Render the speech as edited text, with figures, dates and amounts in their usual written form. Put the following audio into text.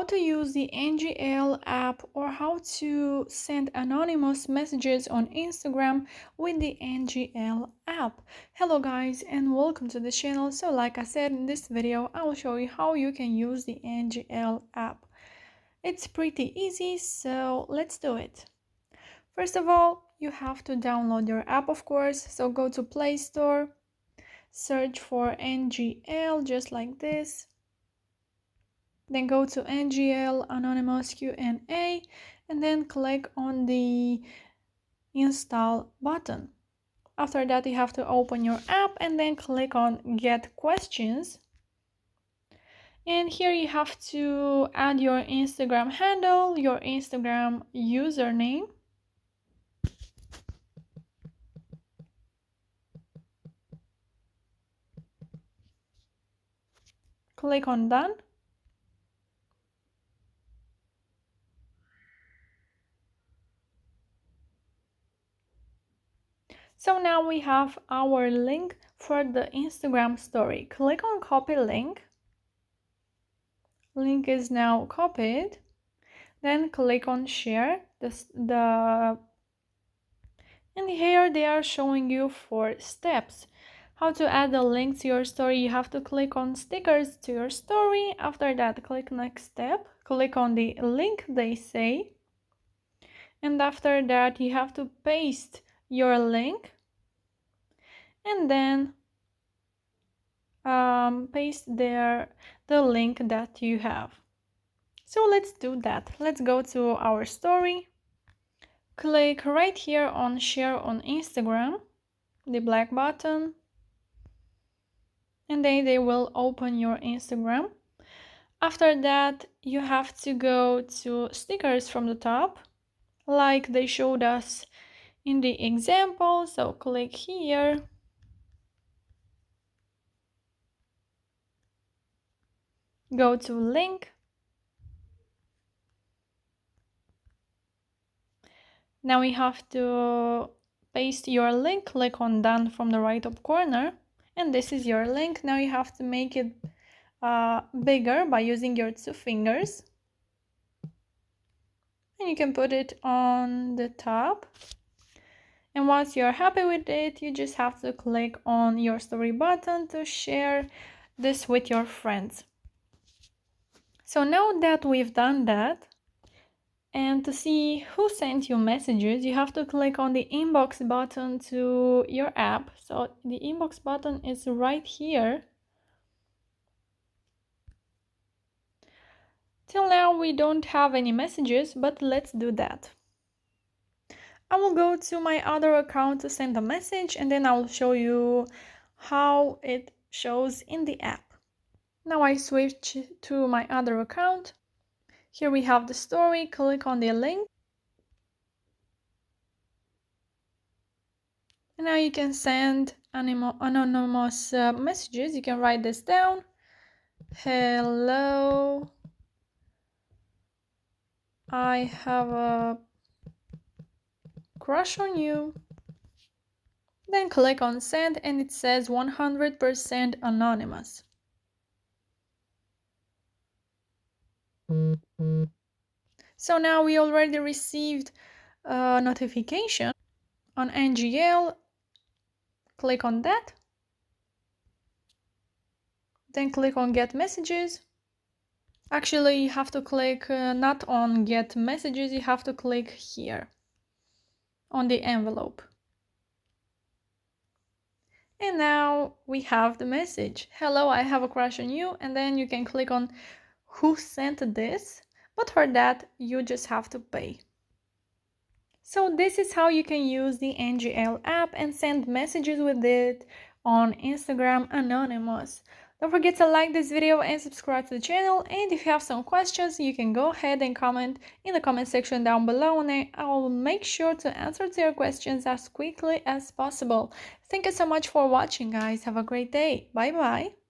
how to use the NGL app or how to send anonymous messages on Instagram with the NGL app. Hello guys and welcome to the channel. So like I said, in this video I will show you how you can use the NGL app. It's pretty easy, so let's do it. First of all, you have to download your app, of course. So go to Play Store, search for NGL just like this. Then go to NGL Anonymous Q&A and then click on the install button. After that, you have to open your app and then click on Get Questions. And here you have to add your Instagram handle, your Instagram username. Click on Done. So now we have our link for the Instagram story. Click on Copy Link. Link is now copied. Then click on Share. And here they are showing you 4 steps. How to add a link to your story. You have to click on Stickers to your story. After that, click Next Step. Click on the link they say. And after that, you have to paste your link. And then paste there the link that you have. So let's do that. Let's go to our story. Click right here on Share on Instagram, the black button, and then they will open your Instagram. After that, you have to go to stickers from the top, like they showed us in the example. So click here. Go to link. Now we have to paste your link. Click on Done from the right top corner. And this is your link. Now you have to make it bigger by using your 2 fingers. And you can put it on the top. And once you're happy with it, you just have to click on your story button to share this with your friends. So now that we've done that, and to see who sent you messages, you have to click on the inbox button to your app. So the inbox button is right here. Till now we don't have any messages, but let's do that. I will go to my other account to send a message and then I will show you how it shows in the app. Now I switch to my other account. Here we have the story. Click on the link. And now you can send anonymous messages. You can write this down. Hello, I have a crush on you. Then click on send and it says 100% anonymous. So now we already received a notification on NGL. Click on that. Then click on Get Messages. Actually, you have to click not on Get Messages, you have to click here on the envelope. And now we have the message. Hello, I have a crush on you. And then you can click on who sent this. But for that, you just have to pay. So this is how you can use the NGL app and send messages with it on Instagram anonymous. Don't forget to like this video and subscribe to the channel. And if you have some questions, you can go ahead and comment in the comment section down below and I will make sure to answer to your questions as quickly as possible. Thank you so much for watching, guys. Have a great day. Bye bye.